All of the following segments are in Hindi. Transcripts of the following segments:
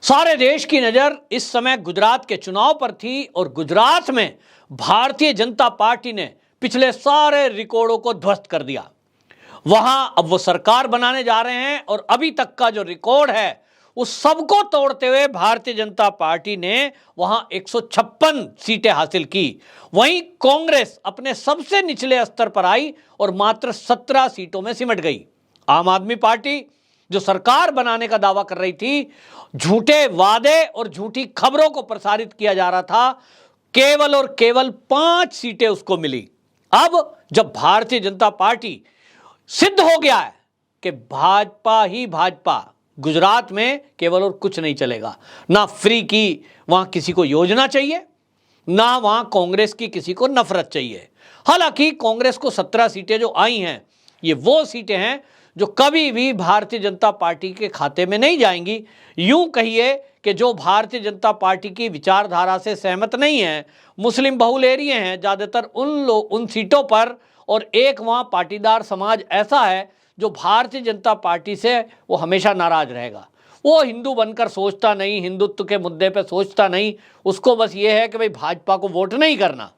सारे देश की नजर इस समय गुजरात के चुनाव पर थी और गुजरात में भारतीय जनता पार्टी ने पिछले सारे रिकॉर्डों को ध्वस्त कर दिया। वहां अब वो सरकार बनाने जा रहे हैं और अभी तक का जो रिकॉर्ड है उस सबको तोड़ते हुए भारतीय जनता पार्टी ने वहां 156 सीटें हासिल की। वहीं कांग्रेस अपने सबसे निचले स्तर पर आई और मात्र 17 सीटों में सिमट गई। आम आदमी पार्टी जो सरकार बनाने का दावा कर रही थी, झूठे वादे और झूठी खबरों को प्रसारित किया जा रहा था, केवल और केवल 5 सीटें उसको मिली। अब जब भारतीय जनता पार्टी सिद्ध हो गया है कि भाजपा ही भाजपा, गुजरात में केवल और कुछ नहीं चलेगा। ना फ्री की वहां किसी को योजना चाहिए, ना वहां कांग्रेस की किसी को नफरत चाहिए। हालांकि कांग्रेस को 17 सीटें जो आई हैं, ये वो सीटें हैं जो कभी भी भारतीय जनता पार्टी के खाते में नहीं जाएंगी। यूं कहिए कि जो भारतीय जनता पार्टी की विचारधारा से सहमत नहीं है, मुस्लिम बहुल एरिया हैं ज़्यादातर उन सीटों पर, और एक वहाँ पाटीदार समाज ऐसा है जो भारतीय जनता पार्टी से वो हमेशा नाराज रहेगा। वो हिंदू बनकर सोचता नहीं, हिंदुत्व के मुद्दे पे सोचता नहीं, उसको बस ये है कि भाई भाजपा को वोट नहीं करना,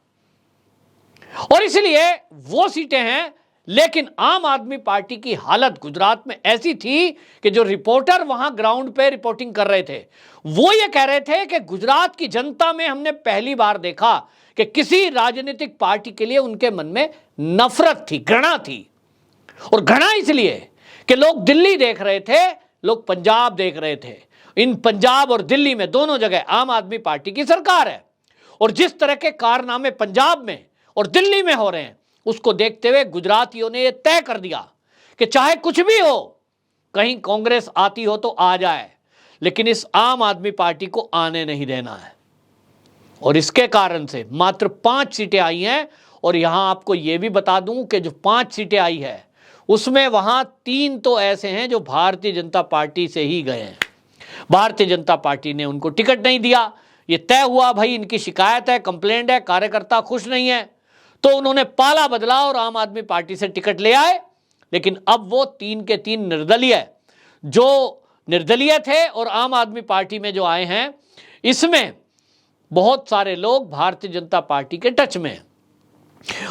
और इसलिए वो सीटें हैं। लेकिन आम आदमी पार्टी की हालत गुजरात में ऐसी थी कि जो रिपोर्टर वहां ग्राउंड पे रिपोर्टिंग कर रहे थे, वो ये कह रहे थे कि गुजरात की जनता में हमने पहली बार देखा कि किसी राजनीतिक पार्टी के लिए उनके मन में नफरत थी, घृणा थी। और घृणा इसलिए कि लोग दिल्ली देख रहे थे, लोग पंजाब देख रहे थे। इन पंजाब और दिल्ली में दोनों जगह आम आदमी पार्टी की सरकार है, और जिस तरह के कारनामे पंजाब में और दिल्ली में हो रहे हैं, उसको देखते हुए गुजरातियों ने यह तय कर दिया कि चाहे कुछ भी हो, कहीं कांग्रेस आती हो तो आ जाए, लेकिन इस आम आदमी पार्टी को आने नहीं देना है। और इसके कारण से मात्र 5 सीटें आई हैं। और यहां आपको यह भी बता दूं कि जो 5 सीटें आई है उसमें वहां 3 तो ऐसे हैं जो भारतीय जनता पार्टी से ही गए हैं। भारतीय जनता पार्टी ने उनको टिकट नहीं दिया। यह तय हुआ भाई इनकी शिकायत है, कंप्लेंट है, कार्यकर्ता खुश नहीं है, तो उन्होंने पाला बदला और आम आदमी पार्टी से टिकट ले आए। लेकिन अब वो 3 के 3 निर्दलीय थे और आम आदमी पार्टी में जो आए हैं, इसमें बहुत सारे लोग भारतीय जनता पार्टी के टच में हैं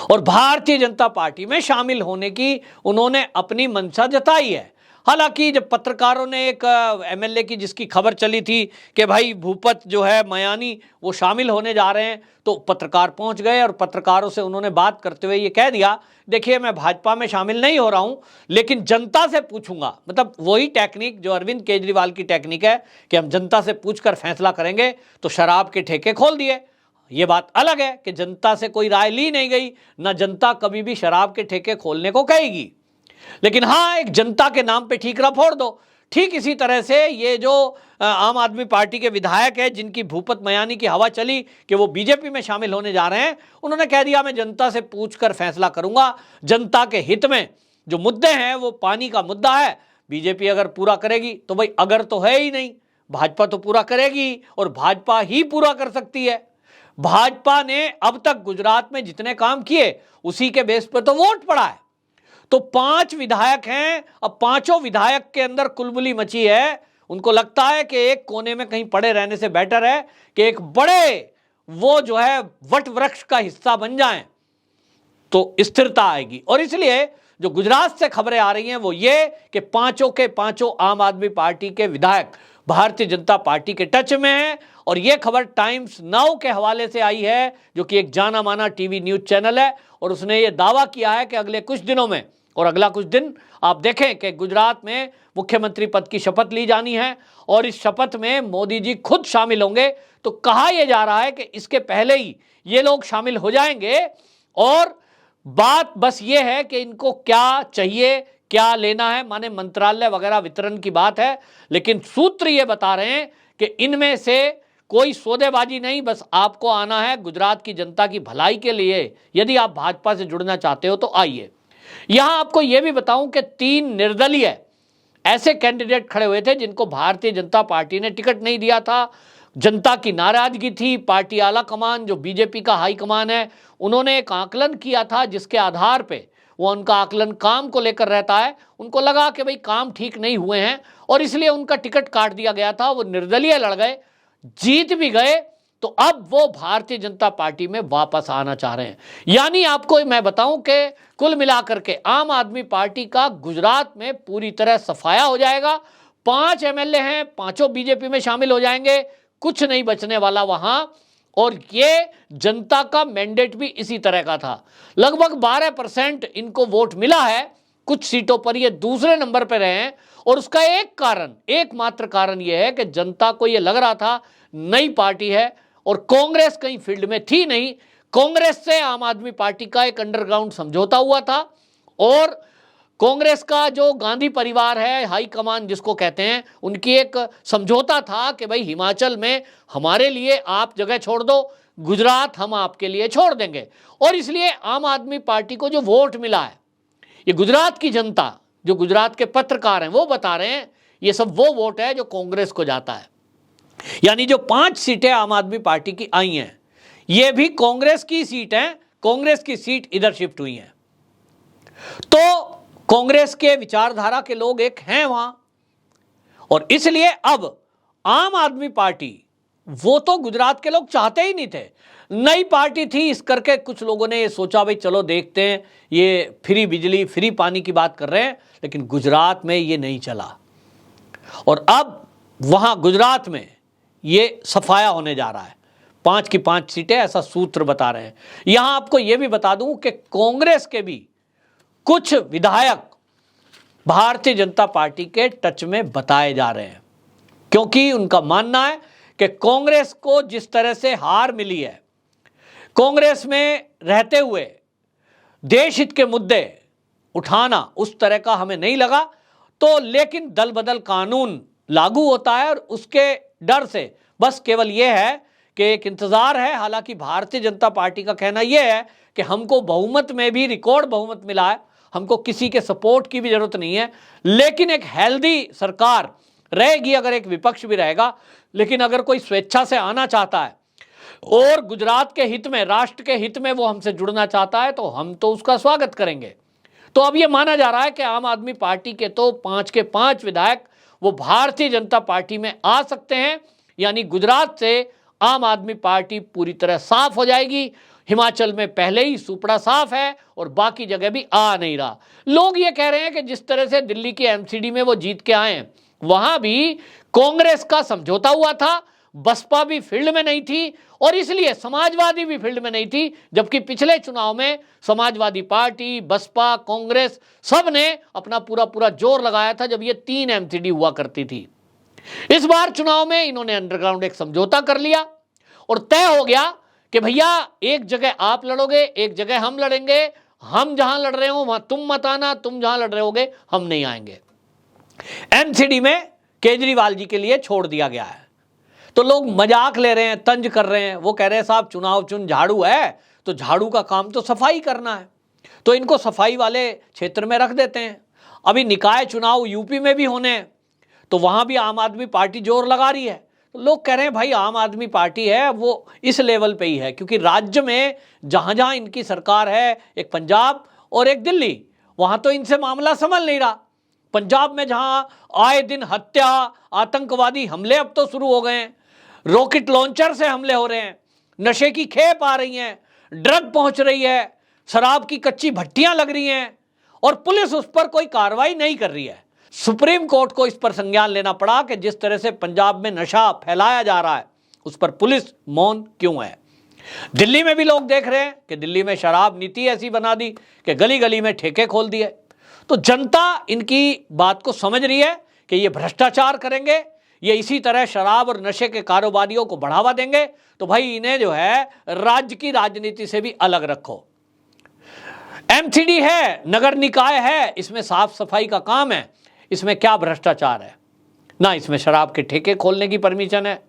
और भारतीय जनता पार्टी में शामिल होने की उन्होंने अपनी मंशा जताई है। हालांकि जब पत्रकारों ने एक एमएलए की जिसकी खबर चली थी कि भाई भूपत जो है मयानी वो शामिल होने जा रहे हैं, तो पत्रकार पहुंच गए और पत्रकारों से उन्होंने बात करते हुए ये कह दिया, देखिए मैं भाजपा में शामिल नहीं हो रहा हूं, लेकिन जनता से पूछूंगा। मतलब वही टेक्निक जो अरविंद केजरीवाल की टेक्निक है कि हम जनता से पूछकर फैसला करेंगे। तो शराब के ठेके खोल दिए। ये बात अलग है कि जनता से कोई राय ली नहीं गई, ना जनता कभी भी शराब के ठेके खोलने को कहेगी, लेकिन हाँ एक जनता के नाम पे ठीकरा फोड़ दो। ठीक इसी तरह से ये जो आम आदमी पार्टी के विधायक है जिनकी भूपत मयानी की हवा चली कि वो बीजेपी में शामिल होने जा रहे हैं, उन्होंने कह दिया मैं जनता से पूछकर फैसला करूंगा। जनता के हित में जो मुद्दे हैं वो पानी का मुद्दा है, बीजेपी अगर पूरा करेगी तो भाई अगर तो है ही नहीं, भाजपा तो पूरा करेगी और भाजपा ही पूरा कर सकती है। भाजपा ने अब तक गुजरात में जितने काम किए उसी के बेस पर तो वोट पड़ा है। तो 5 विधायक हैं। अब पांचों विधायक के अंदर कुलबुली मची है। उनको लगता है कि एक कोने में कहीं पड़े रहने से बेटर है कि एक बड़े वो जो है वट वृक्ष का हिस्सा बन जाएं, तो स्थिरता आएगी। और इसलिए जो गुजरात से खबरें आ रही हैं वो ये कि पांचों के पांचों आम आदमी पार्टी के विधायक भारतीय जनता पार्टी के टच में हैं। और ये खबर टाइम्स नाउ के हवाले से आई है, जो कि एक जाना माना टीवी न्यूज चैनल है, और उसने ये दावा किया है कि अगले कुछ दिनों में, और अगला कुछ दिन आप देखें कि गुजरात में मुख्यमंत्री पद की शपथ ली जानी है और इस शपथ में मोदी जी खुद शामिल होंगे। तो कहा यह जा रहा है कि इसके पहले ही ये लोग शामिल हो जाएंगे। और बात बस ये है कि इनको क्या चाहिए, क्या लेना है, माने मंत्रालय वगैरह वितरण की बात है। लेकिन सूत्र ये बता रहे हैं कि इनमें से कोई सौदेबाजी नहीं, बस आपको आना है गुजरात की जनता की भलाई के लिए। यदि आप भाजपा से जुड़ना चाहते हो तो आइए। यहां आपको यह भी बताऊं कि 3 निर्दलीय ऐसे कैंडिडेट खड़े हुए थे जिनको भारतीय जनता पार्टी ने टिकट नहीं दिया था। जनता की नाराजगी थी। पार्टी आला कमान जो बीजेपी का हाई कमान है, उन्होंने एक आकलन किया था जिसके आधार पे वो उनका आकलन काम को लेकर रहता है। उनको लगा कि भाई काम ठीक नहीं हुए हैं और इसलिए उनका टिकट काट दिया गया था। वो निर्दलीय लड़ गए, जीत भी गए, तो अब वो भारतीय जनता पार्टी में वापस आना चाह रहे हैं। यानी आपको मैं बताऊं कि कुल मिलाकर के आम आदमी पार्टी का गुजरात में पूरी तरह सफाया हो जाएगा। 5 एमएलए हैं, पांचों बीजेपी में शामिल हो जाएंगे, कुछ नहीं बचने वाला वहां। और ये जनता का मैंडेट भी इसी तरह का था। लगभग 12% इनको वोट मिला है। कुछ सीटों पर ये दूसरे नंबर पर रहे हैं और उसका एकमात्र कारण यह है कि जनता को यह लग रहा था नई पार्टी है और कांग्रेस कहीं फील्ड में थी नहीं। कांग्रेस से आम आदमी पार्टी का एक अंडरग्राउंड समझौता हुआ था और कांग्रेस का जो गांधी परिवार है, हाई कमान जिसको कहते हैं, उनकी एक समझौता था कि भाई हिमाचल में हमारे लिए आप जगह छोड़ दो, गुजरात हम आपके लिए छोड़ देंगे। और इसलिए आम आदमी पार्टी को जो वोट मिला है, ये गुजरात की जनता, जो गुजरात के पत्रकार हैं वो बता रहे हैं, ये सब वो वोट है जो कांग्रेस को जाता है। यानी जो 5 सीटें आम आदमी पार्टी की आई हैं, ये भी कांग्रेस की सीट हैं। कांग्रेस की सीट इधर शिफ्ट हुई हैं। तो कांग्रेस के विचारधारा के लोग एक हैं वहां, और इसलिए अब आम आदमी पार्टी, वो तो गुजरात के लोग चाहते ही नहीं थे। नई पार्टी थी इस करके कुछ लोगों ने ये सोचा भाई चलो देखते हैं, ये फ्री बिजली फ्री पानी की बात कर रहे हैं, लेकिन गुजरात में ये नहीं चला। और अब वहां गुजरात में ये सफाया होने जा रहा है। 5 की 5 सीटें, ऐसा सूत्र बता रहे हैं। यहां आपको यह भी बता दूं कि कांग्रेस के भी कुछ विधायक भारतीय जनता पार्टी के टच में बताए जा रहे हैं, क्योंकि उनका मानना है कि कांग्रेस को जिस तरह से हार मिली है, कांग्रेस में रहते हुए देश हित के मुद्दे उठाना उस तरह का हमें नहीं लगा। तो लेकिन दल बदल कानून लागू होता है और उसके डर से बस केवल यह है कि एक इंतजार है। हालांकि भारतीय जनता पार्टी का कहना यह है कि हमको बहुमत में भी रिकॉर्ड बहुमत मिला है, हमको किसी के सपोर्ट की भी जरूरत नहीं है, लेकिन एक हेल्दी सरकार रहेगी अगर एक विपक्ष भी रहेगा। लेकिन अगर कोई स्वेच्छा से आना चाहता है और गुजरात के हित में, राष्ट्र के हित में वो हमसे जुड़ना चाहता है, तो हम तो उसका स्वागत करेंगे। तो अब ये माना जा रहा है कि आम आदमी पार्टी के तो 5 के 5 विधायक वो भारतीय जनता पार्टी में आ सकते हैं। यानी गुजरात से आम आदमी पार्टी पूरी तरह साफ हो जाएगी। हिमाचल में पहले ही सुपड़ा साफ है और बाकी जगह भी आ नहीं रहा। लोग ये कह रहे हैं कि जिस तरह से दिल्ली की एमसीडी में वो जीत के आए हैं, वहां भी कांग्रेस का समझौता हुआ था, बसपा भी फील्ड में नहीं थी और इसलिए समाजवादी भी फील्ड में नहीं थी। जबकि पिछले चुनाव में समाजवादी पार्टी, बसपा, कांग्रेस सब ने अपना पूरा जोर लगाया था जब ये 3 एमसीडी हुआ करती थी। इस बार चुनाव में इन्होंने अंडरग्राउंड एक समझौता कर लिया और तय हो गया कि भैया एक जगह आप लड़ोगे, एक जगह हम लड़ेंगे, हम जहां लड़ रहे हो वहां तुम मत आना, तुम जहां लड़ रहे होगे हम नहीं आएंगे। एमसीडी में केजरीवाल जी के लिए छोड़ दिया गया है। तो लोग मजाक ले रहे हैं, तंज कर रहे हैं। वो कह रहे हैं साहब चुनाव चुन झाड़ू है, तो झाड़ू का काम तो सफाई करना है, तो इनको सफाई वाले क्षेत्र में रख देते हैं। अभी निकाय चुनाव यूपी में भी होने हैं, तो वहां भी आम आदमी पार्टी जोर लगा रही है। तो लोग कह रहे हैं भाई आम आदमी पार्टी है वो इस लेवल पे ही है, क्योंकि राज्य में जहां जहां इनकी सरकार है, एक पंजाब और एक दिल्ली, वहां तो इनसे मामला संभल नहीं रहा। पंजाब में जहां आए दिन हत्या, आतंकवादी हमले अब तो शुरू हो गए हैं, रॉकेट लॉन्चर से हमले हो रहे हैं, नशे की खेप आ रही है, ड्रग पहुंच रही है, शराब की कच्ची भट्टियां लग रही हैं और पुलिस उस पर कोई कार्रवाई नहीं कर रही है। सुप्रीम कोर्ट को इस पर संज्ञान लेना पड़ा कि जिस तरह से पंजाब में नशा फैलाया जा रहा है उस पर पुलिस मौन क्यों है। दिल्ली में भी लोग देख रहे हैं कि दिल्ली में शराब नीति ऐसी बना दी कि गली गली में ठेके खोल दिए। तो जनता इनकी बात को समझ रही है कि ये भ्रष्टाचार करेंगे, ये इसी तरह शराब और नशे के कारोबारियों को बढ़ावा देंगे, तो भाई इन्हें जो है राज्य की राजनीति से भी अलग रखो। एमसीडी है, नगर निकाय है, इसमें साफ सफाई का काम है, इसमें क्या भ्रष्टाचार है? ना इसमें शराब के ठेके खोलने की परमिशन है,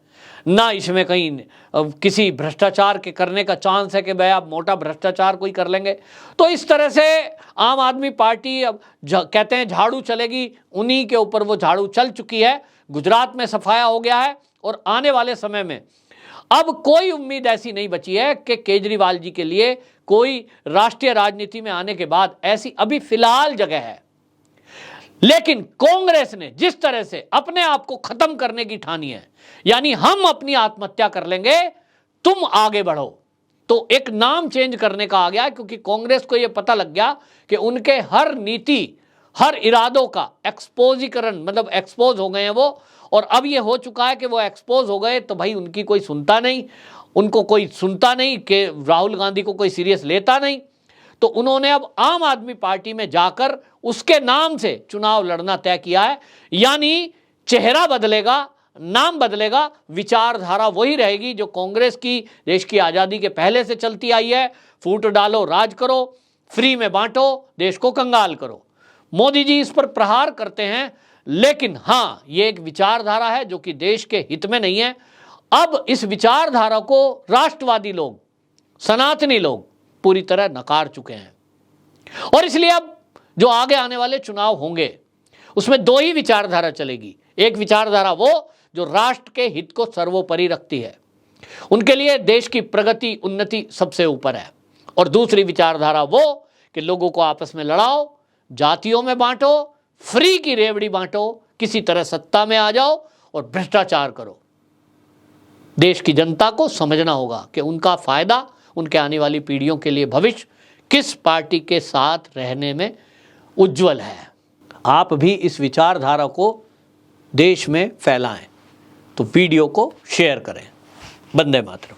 ना इसमें कहीं किसी भ्रष्टाचार के करने का चांस है कि भाई आप मोटा भ्रष्टाचार कोई कर लेंगे। तो इस तरह से आम आदमी पार्टी अब कहते हैं झाड़ू चलेगी, उन्हीं के ऊपर वो झाड़ू चल चुकी है। गुजरात में सफाया हो गया है और आने वाले समय में अब कोई उम्मीद ऐसी नहीं बची है कि केजरीवाल जी के लिए कोई राष्ट्रीय राजनीति में आने के बाद ऐसी अभी फिलहाल जगह है। लेकिन कांग्रेस ने जिस तरह से अपने आप को खत्म करने की ठानी है, यानी हम अपनी आत्महत्या कर लेंगे, तुम आगे बढ़ो, तो एक नाम चेंज करने का आ गया, क्योंकि कांग्रेस को यह पता लग गया कि उनके हर नीति, हर इरादों का एक्सपोजीकरण, मतलब एक्सपोज हो गए हैं वो। और अब यह हो चुका है कि वो एक्सपोज हो गए तो भाई उनकी कोई सुनता नहीं, उनको कोई सुनता नहीं, कि राहुल गांधी को कोई सीरियस लेता नहीं। तो उन्होंने अब आम आदमी पार्टी में जाकर उसके नाम से चुनाव लड़ना तय किया है। यानी चेहरा बदलेगा, नाम बदलेगा, विचारधारा वही रहेगी जो कांग्रेस की देश की आज़ादी के पहले से चलती आई है। फूट डालो, राज करो, फ्री में बांटो, देश को कंगाल करो। मोदी जी इस पर प्रहार करते हैं, लेकिन हाँ, ये एक विचारधारा है जो कि देश के हित में नहीं है। अब इस विचारधारा को राष्ट्रवादी लोग, सनातनी लोग पूरी तरह नकार चुके हैं, और इसलिए अब जो आगे आने वाले चुनाव होंगे उसमें दो ही विचारधारा चलेगी। एक विचारधारा वो जो राष्ट्र के हित को सर्वोपरि रखती है, उनके लिए देश की प्रगति, उन्नति सबसे ऊपर है। और दूसरी विचारधारा वो कि लोगों को आपस में लड़ाओ, जातियों में बांटो, फ्री की रेवड़ी बांटो, किसी तरह सत्ता में आ जाओ और भ्रष्टाचार करो। देश की जनता को समझना होगा कि उनका फायदा, उनके आने वाली पीढ़ियों के लिए भविष्य किस पार्टी के साथ रहने में उज्जवल है। आप भी इस विचारधारा को देश में फैलाएं, तो वीडियो को शेयर करें। वंदे मातरम।